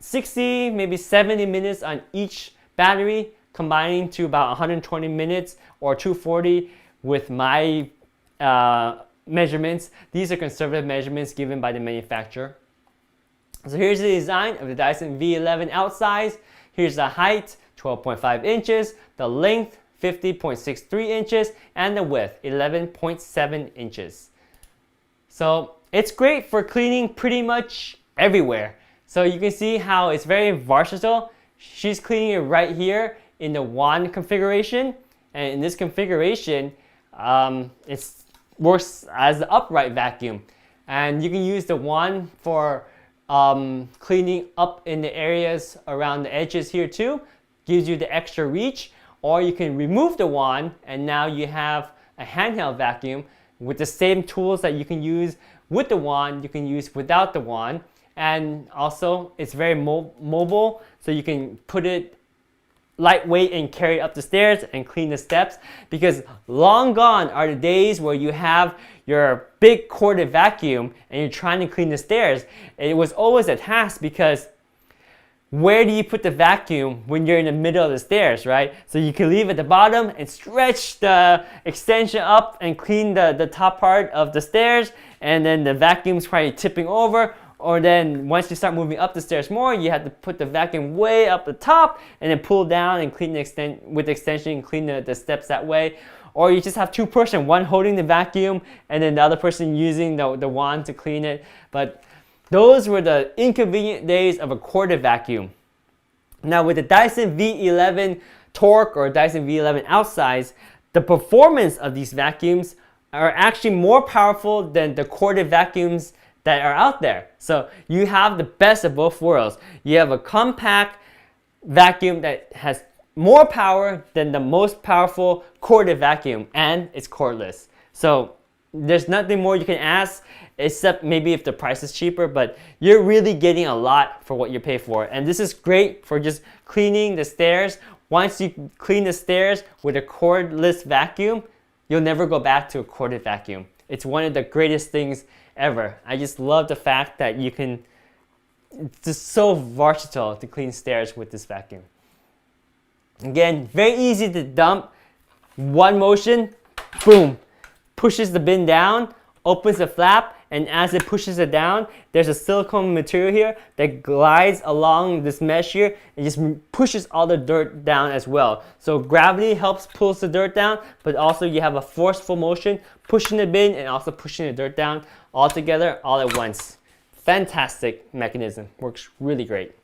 60, maybe 70 minutes on each battery, combining to about 120 minutes or 240 with my measurements. These are conservative measurements given by the manufacturer. So here's the design of the Dyson V11 Outsize. Here's the height, 12.5 inches, the length, 50.63 inches, and the width, 11.7 inches. So it's great for cleaning pretty much everywhere. So you can see how it's very versatile. She's cleaning it right here in the wand configuration. And in this configuration, it works as the upright vacuum. And you can use the wand for cleaning up in the areas around the edges here too. Gives you the extra reach. Or you can remove the wand and now you have a handheld vacuum with the same tools that you can use with the wand, you can use without the wand. And also it's very mobile, so you can put it lightweight and carry it up the stairs and clean the steps, because long gone are the days where you have your big corded vacuum and you're trying to clean the stairs. It was always a task because where do you put the vacuum when you're in the middle of the stairs, right? So you can leave it at the bottom and stretch the extension up and clean the top part of the stairs, and then the vacuum's probably tipping over. Or then once you start moving up the stairs more, you have to put the vacuum way up the top and then pull down and clean with the extension and clean the steps that way. Or you just have 2 person, one holding the vacuum and then the other person using the wand to clean it. But those were the inconvenient days of a corded vacuum. Now with the Dyson V11 Torque or Dyson V11 Outsize, the performance of these vacuums are actually more powerful than the corded vacuums that are out there. So you have the best of both worlds. You have a compact vacuum that has more power than the most powerful corded vacuum, and it's cordless. So there's nothing more you can ask, except maybe if the price is cheaper, but you're really getting a lot for what you pay for. And this is great for just cleaning the stairs. Once you clean the stairs with a cordless vacuum, you'll never go back to a corded vacuum. It's one of the greatest things ever. I just love the fact that you can, it's just so versatile to clean stairs with this vacuum. Again, very easy to dump. One motion, boom, pushes the bin down, opens the flap, and as it pushes it down, there's a silicone material here that glides along this mesh here and just pushes all the dirt down as well. So gravity helps pulls the dirt down, but also you have a forceful motion pushing the bin and also pushing the dirt down all together all at once. Fantastic mechanism, works really great.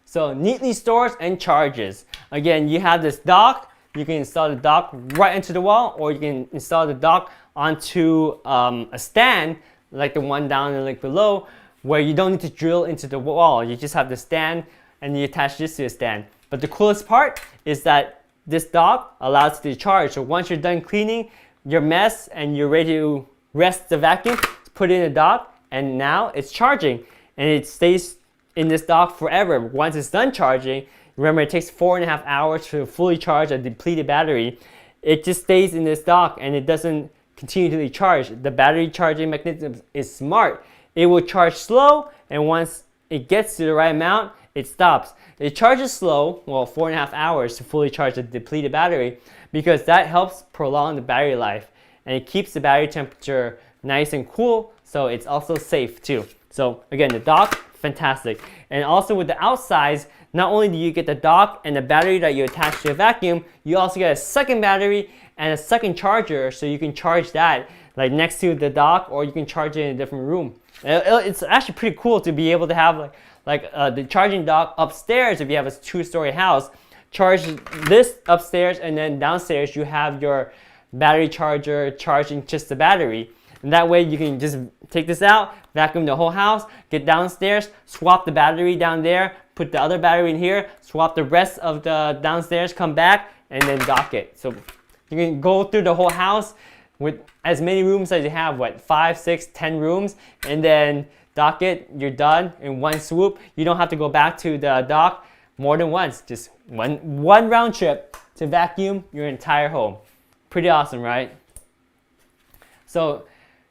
So neatly stores and charges. Again, you have this dock. You can install the dock right into the wall, or you can install the dock onto a stand like the one down and like below, where you don't need to drill into the wall. You just have the stand and you attach this to the stand. But the coolest part is that this dock allows you to charge. So once you're done cleaning your mess and you're ready to rest the vacuum, put it in the dock, and now it's charging, and it stays in this dock forever. Once it's done charging, remember it takes 4.5 hours to fully charge a depleted battery. It just stays in this dock and it doesn't continually charge. The battery charging mechanism is smart. It will charge slow, and once it gets to the right amount, it stops. It charges slow, well, 4.5 hours to fully charge a depleted battery, because that helps prolong the battery life, and it keeps the battery temperature nice and cool, so it's also safe too. So again, the dock, fantastic. And also with the Outsize, not only do you get the dock and the battery that you attach to the vacuum, you also get a second battery and a second charger, so you can charge that like next to the dock, or you can charge it in a different room. It's actually pretty cool to be able to have the charging dock upstairs if you have a 2-story house. Charge this upstairs, and then downstairs you have your battery charger charging just the battery. And that way you can just take this out, vacuum the whole house, get downstairs, swap the battery down there, put the other battery in here, swap the rest of the downstairs, come back, and then dock it. So you can go through the whole house with as many rooms as you have, what, 5, 6, 10 rooms, and then dock it, you're done in one swoop. You don't have to go back to the dock more than once, just one round trip to vacuum your entire home. Pretty awesome, right? So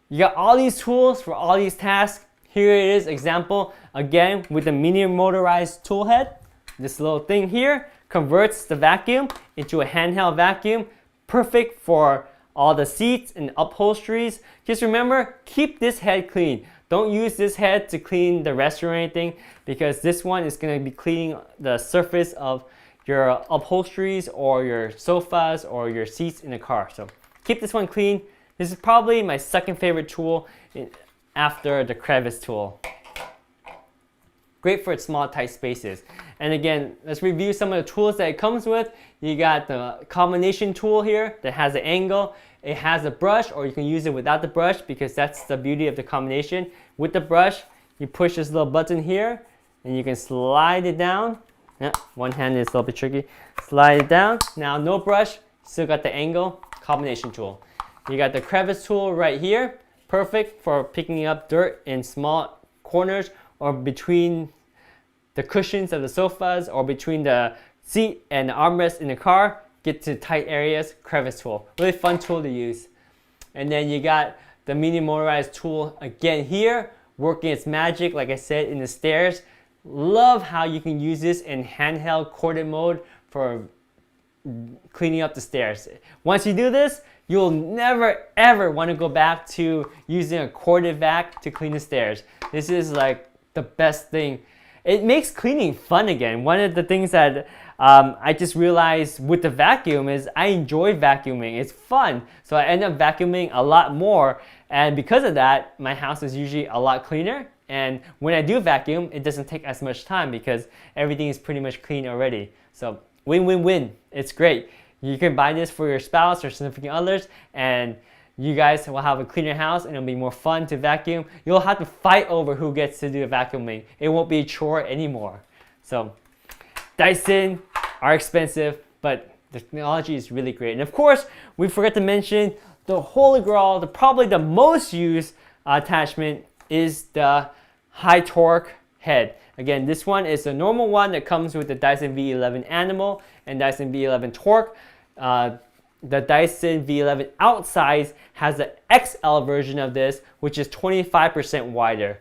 you got all these tools for all these tasks. Here it is, example, again with the mini motorized tool head. This little thing here converts the vacuum into a handheld vacuum, perfect for all the seats and upholsteries. Just remember, keep this head clean. Don't use this head to clean the restroom or anything, because this one is going to be cleaning the surface of your upholsteries or your sofas or your seats in the car. So keep this one clean. This is probably my second favorite tool after the Crevice tool. Great for small, tight spaces. And again, let's review some of the tools that it comes with. You got the combination tool here that has an angle. It has a brush, or you can use it without the brush, because that's the beauty of the combination. With the brush, you push this little button here and you can slide it down. Yeah, one hand is a little bit tricky. Slide it down. Now no brush, still got the angle, combination tool. You got the Crevice tool right here, perfect for picking up dirt in small corners or between the cushions of the sofas or between the seat and the armrest in the car. Get to tight areas, Crevice tool. Really fun tool to use. And then you got the mini motorized tool again here, working its magic, like I said, in the stairs. Love how you can use this in handheld corded mode for cleaning up the stairs. Once you do this, you'll never ever want to go back to using a corded vac to clean the stairs. This is like the best thing. It makes cleaning fun again. One of the things that I just realized with the vacuum is I enjoy vacuuming. It's fun. So I end up vacuuming a lot more. And because of that, my house is usually a lot cleaner. And when I do vacuum, it doesn't take as much time because everything is pretty much clean already. So win-win-win. It's great. You can buy this for your spouse or significant others, and you guys will have a cleaner house and it'll be more fun to vacuum. You'll have to fight over who gets to do the vacuuming. It won't be a chore anymore. So Dyson are expensive, but the technology is really great. And of course, we forgot to mention the holy grail, probably the most used attachment is the high torque head. Again, this one is a normal one that comes with the Dyson V11 Animal and Dyson V11 Torque. The Dyson V11 Outsize has the XL version of this, which is 25% wider.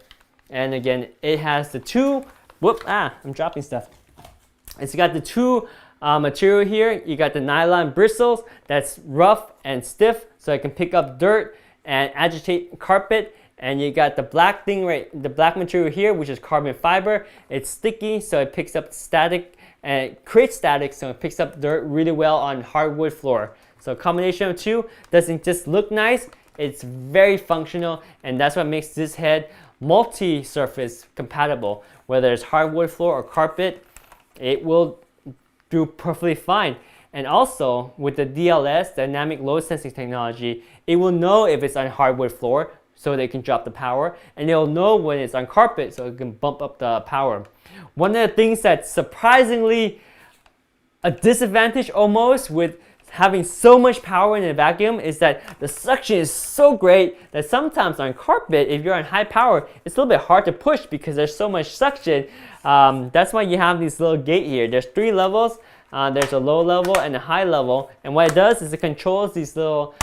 And again, it has the two, I'm dropping stuff. It's got the two material here. You got the nylon bristles that's rough and stiff, so it can pick up dirt and agitate carpet. And you got the black thing the black material here, which is carbon fiber. It's sticky, so it picks up static and it creates static, so it picks up dirt really well on hardwood floor. So a combination of two doesn't just look nice, it's very functional, and that's what makes this head multi-surface compatible. Whether it's hardwood floor or carpet, it will do perfectly fine. And also with the DLS, dynamic load sensing technology, it will know if it's on hardwood floor, so they can drop the power, and they'll know when it's on carpet, so it can bump up the power. One of the things that's surprisingly a disadvantage almost with having so much power in a vacuum is that the suction is so great that sometimes on carpet, if you're on high power, it's a little bit hard to push because there's so much suction. That's why you have this little gate here. There's 3 levels. There's a low level and a high level, and what it does is it controls these little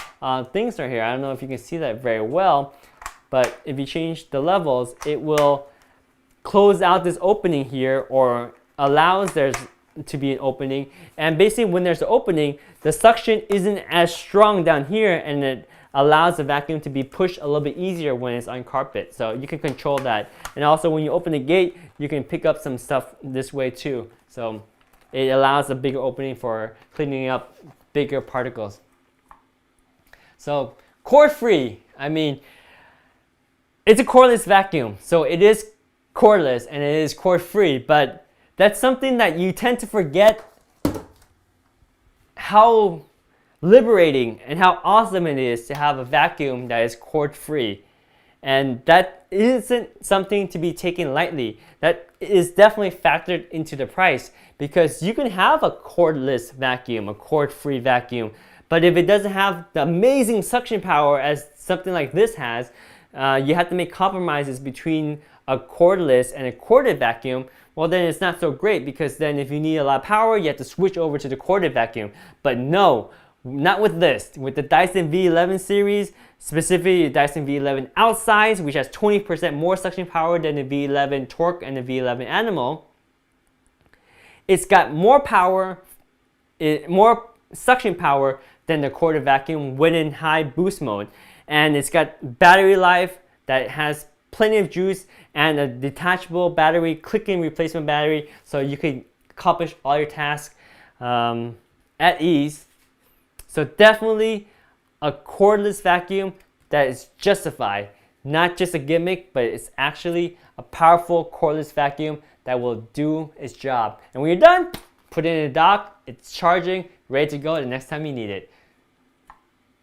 things right here. I don't know if you can see that very well, but if you change the levels, it will close out this opening here, or allows there to be an opening. And basically when there's an opening, the suction isn't as strong down here, and it allows the vacuum to be pushed a little bit easier when it's on carpet. So you can control that. And also when you open the gate, you can pick up some stuff this way too. So it allows a bigger opening for cleaning up bigger particles. So cord free, I mean, it's a cordless vacuum, so it is cordless and it is cord free, but that's something that you tend to forget how liberating and how awesome it is to have a vacuum that is cord free. And that isn't something to be taken lightly. That is definitely factored into the price, because you can have a cordless vacuum, a cord-free vacuum, but if it doesn't have the amazing suction power as something like this has, you have to make compromises between a cordless and a corded vacuum. Well, then it's not so great, because then if you need a lot of power, you have to switch over to the corded vacuum. But no, not with this. With the Dyson V11 series, specifically the Dyson V11 Outsize, which has 20% more suction power than the V11 Torque and the V11 Animal, it's got more power, more suction power than the corded vacuum within high boost mode. And it's got battery life that has plenty of juice and a detachable battery, click-in replacement battery, so you can accomplish all your tasks at ease. So definitely a cordless vacuum that is justified. Not just a gimmick, but it's actually a powerful cordless vacuum that will do its job. And when you're done, put it in a dock, it's charging, ready to go the next time you need it.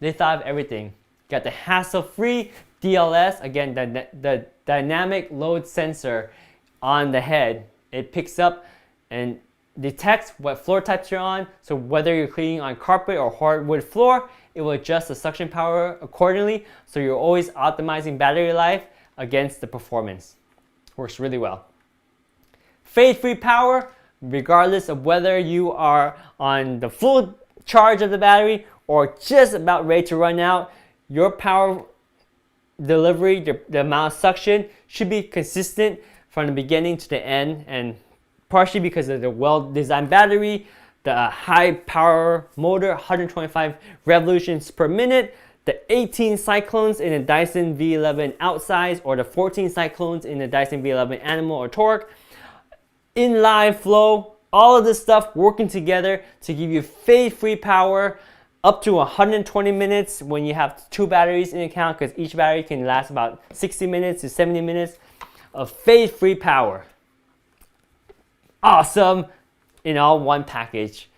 They thought of everything. Got the hassle-free DLS, again, the dynamic load sensor on the head. It picks up and detects what floor types you're on, so whether you're cleaning on carpet or hardwood floor, it will adjust the suction power accordingly, so you're always optimizing battery life against the performance. Works really well. Fade-free power, regardless of whether you are on the full charge of the battery or just about ready to run out, your power delivery, the amount of suction should be consistent from the beginning to the end, and partially because of the well-designed battery, the high power motor, 125 revolutions per minute, the 18 cyclones in the Dyson V11 Outsize or the 14 cyclones in the Dyson V11 Animal or Torque, inline flow, all of this stuff working together to give you fade-free power up to 120 minutes when you have two batteries in account, because each battery can last about 60 minutes to 70 minutes of fade-free power. Awesome in all one package.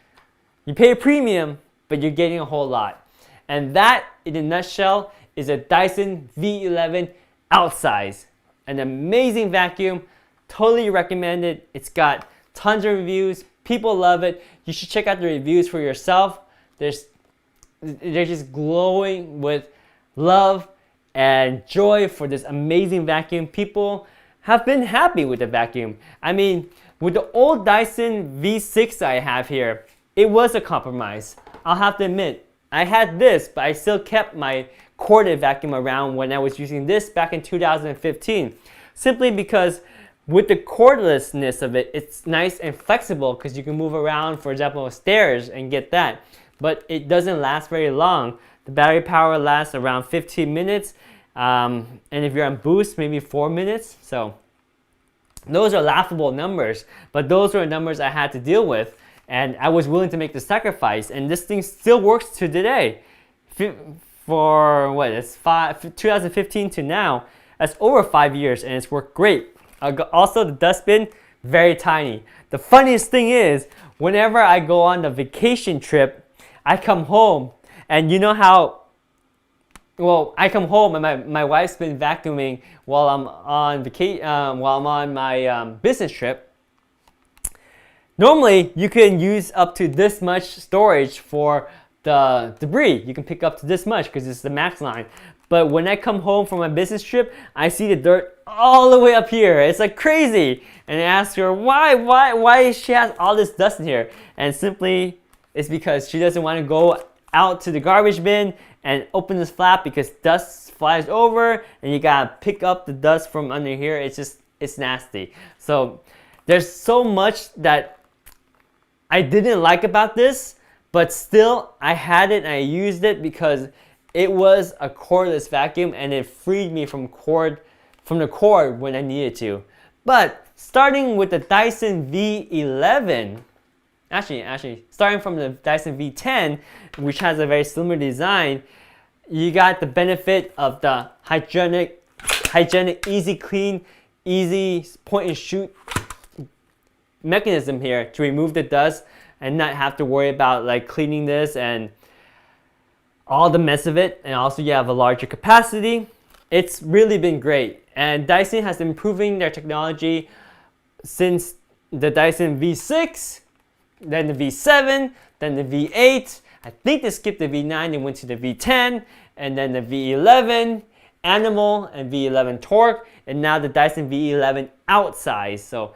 You pay a premium, but you're getting a whole lot. And that, in a nutshell, is a Dyson V11 Outsize. An amazing vacuum, totally recommend it. It's got tons of reviews, people love it. You should check out the reviews for yourself. They're just glowing with love and joy for this amazing vacuum. People have been happy with the vacuum. I mean, with the old Dyson V6 I have here, it was a compromise. I'll have to admit, I had this, but I still kept my corded vacuum around when I was using this back in 2015. Simply because with the cordlessness of it, it's nice and flexible because you can move around, for example, stairs and get that. But it doesn't last very long. The battery power lasts around 15 minutes. And if you're on boost, maybe 4 minutes. So those are laughable numbers, but those were numbers I had to deal with. And I was willing to make the sacrifice. And this thing still works to today. For what, it's 2015 to now, that's over 5 years and it's worked great. Also, the dustbin, very tiny. The funniest thing is, whenever I go on the vacation trip, I come home and you know how, well, I come home and my wife's been vacuuming while I'm on while I'm on my business trip. Normally, you can use up to this much storage for the debris. You can pick up to this much because it's the max line. But when I come home from my business trip, I see the dirt all the way up here. It's like crazy. And I ask her, why she has all this dust in here? And simply, it's because she doesn't want to go out to the garbage bin and open this flap because dust flies over and you gotta pick up the dust from under here. It's nasty. So there's so much that I didn't like about this, but still I had it and I used it because it was a cordless vacuum and it freed me from the cord when I needed to. But starting with the Dyson V11, actually starting from the Dyson V10, which has a very similar design, you got the benefit of the hygienic, easy clean, easy point and shoot mechanism here to remove the dust and not have to worry about like cleaning this and all the mess of it, and also you have a larger capacity. It's really been great, and Dyson has been improving their technology since the Dyson V6, then the V7, then the V8. I think they skipped the V9 and went to the V10, and then the V11 Animal and V11 Torque, and now the Dyson V11 Outsize. So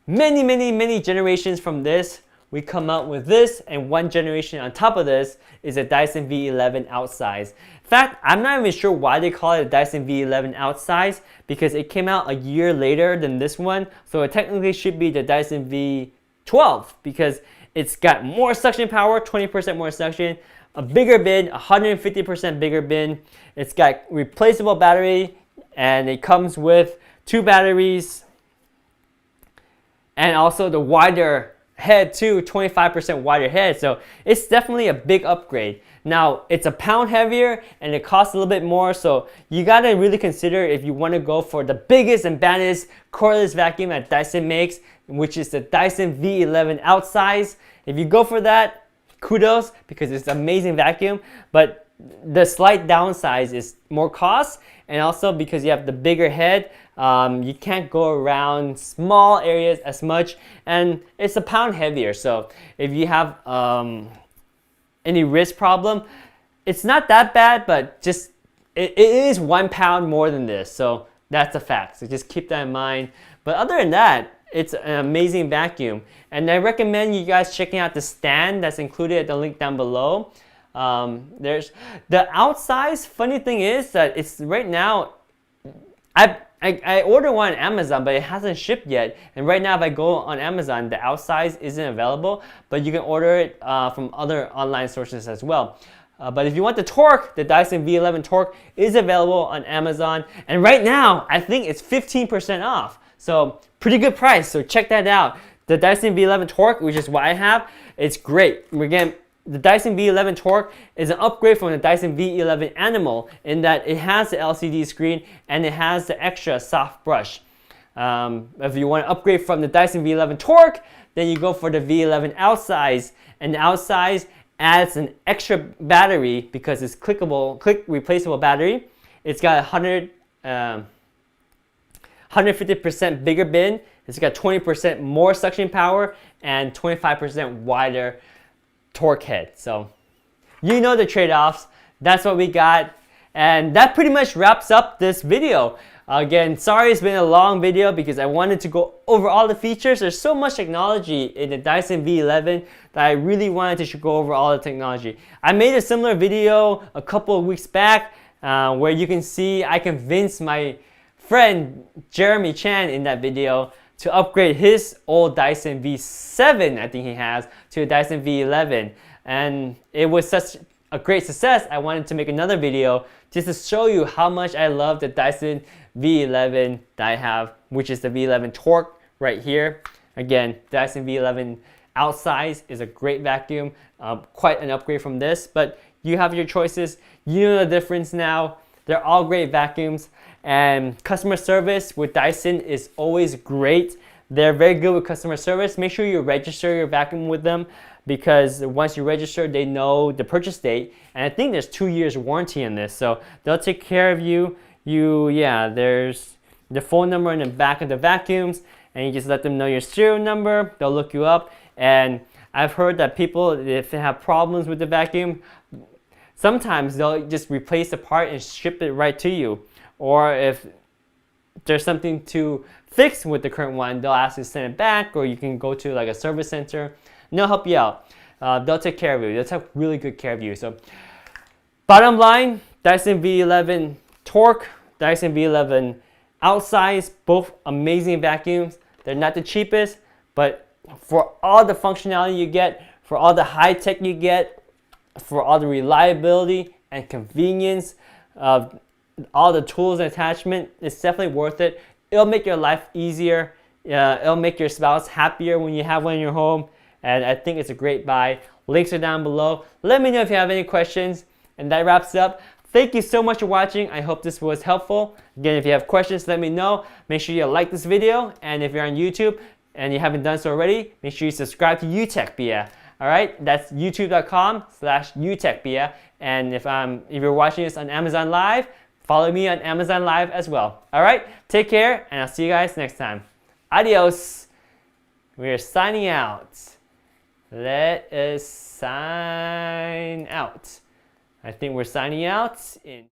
many generations from this, we come out with this, and one generation on top of this is a Dyson V11 Outsize. In fact, I'm not even sure why they call it a Dyson V11 Outsize, because it came out a year later than this one, so it technically should be the Dyson V12, because it's got more suction power, 20% more suction, a bigger bin, 150% bigger bin. It's got replaceable battery, and it comes with 2 batteries, and also the wider head too, 25% wider head. So it's definitely a big upgrade. Now it's a pound heavier and it costs a little bit more, so you gotta really consider if you want to go for the biggest and baddest cordless vacuum that Dyson makes, which is the Dyson V11 Outsize. If you go for that, kudos, because it's an amazing vacuum, but the slight downside is more cost, and also because you have the bigger head, you can't go around small areas as much, and it's a pound heavier. So if you have any wrist problem, it's not that bad, but just it is 1 pound more than this, so that's a fact. So just keep that in mind. But other than that, it's an amazing vacuum, and I recommend you guys checking out the stand that's included at the link down below. There's the Outsize. Funny thing is that it's right now, I ordered one on Amazon, but it hasn't shipped yet. And right now, if I go on Amazon, the Outsize isn't available, but you can order it from other online sources as well. But if you want the torque, the Dyson V11 Torque is available on Amazon, and right now I think it's 15% off. So pretty good price. So check that out. The Dyson V11 Torque, which is what I have, it's great. Again, the Dyson V11 Torque is an upgrade from the Dyson V11 Animal in that it has the LCD screen and it has the extra soft brush. If you want to upgrade from the Dyson V11 Torque, then you go for the V11 Outsize, and the Outsize adds an extra battery because it's quick replaceable battery. It's got 150% bigger bin. It's got 20% more suction power and 25% wider torque head. So you know the trade-offs. That's what we got, and that pretty much wraps up this video. Again, sorry it's been a long video because I wanted to go over all the features. There's so much technology in the Dyson V11 that I really wanted to go over all the technology. I made a similar video a couple of weeks back where you can see I convinced my friend Jeremy Chan in that video to upgrade his old Dyson V7, I think he has, to a Dyson V11. And it was such a great success, I wanted to make another video just to show you how much I love the Dyson V11 that I have, which is the V11 Torque right here. Again, Dyson V11 Outsize is a great vacuum, quite an upgrade from this, but you have your choices. You know the difference now. They're all great vacuums, and customer service with Dyson is always great. They're very good with customer service. Make sure you register your vacuum with them, because once you register, they know the purchase date, and I think there's 2 years warranty in this, so they'll take care of you. There's the phone number in the back of the vacuums, and you just let them know your serial number. They'll look you up, and I've heard that people, if they have problems with the vacuum, sometimes they'll just replace the part and ship it right to you. Or if there's something to fix with the current one, they'll ask you to send it back, or you can go to like a service center and they'll help you out. They'll take care of you. They'll take really good care of you. So bottom line, Dyson V11 Torque, Dyson V11 Outsize, both amazing vacuums. They're not the cheapest, but for all the functionality you get, for all the high tech you get, for all the reliability and convenience of all the tools and attachment, it's definitely worth it. It'll make your life easier. It'll make your spouse happier when you have one in your home, and I think it's a great buy. Links are down below. Let me know if you have any questions, and that wraps up. Thank you so much for watching. I hope this was helpful. Again, if you have questions, let me know. Make sure you like this video, and if you're on YouTube and you haven't done so already, make sure you subscribe to UTECHPIA. All right, that's youtube.com/UTECHPIA. And if you're watching this on Amazon Live, follow me on Amazon Live as well. All right, take care, and I'll see you guys next time. Adios. We're signing out. Let us sign out. I think we're signing out in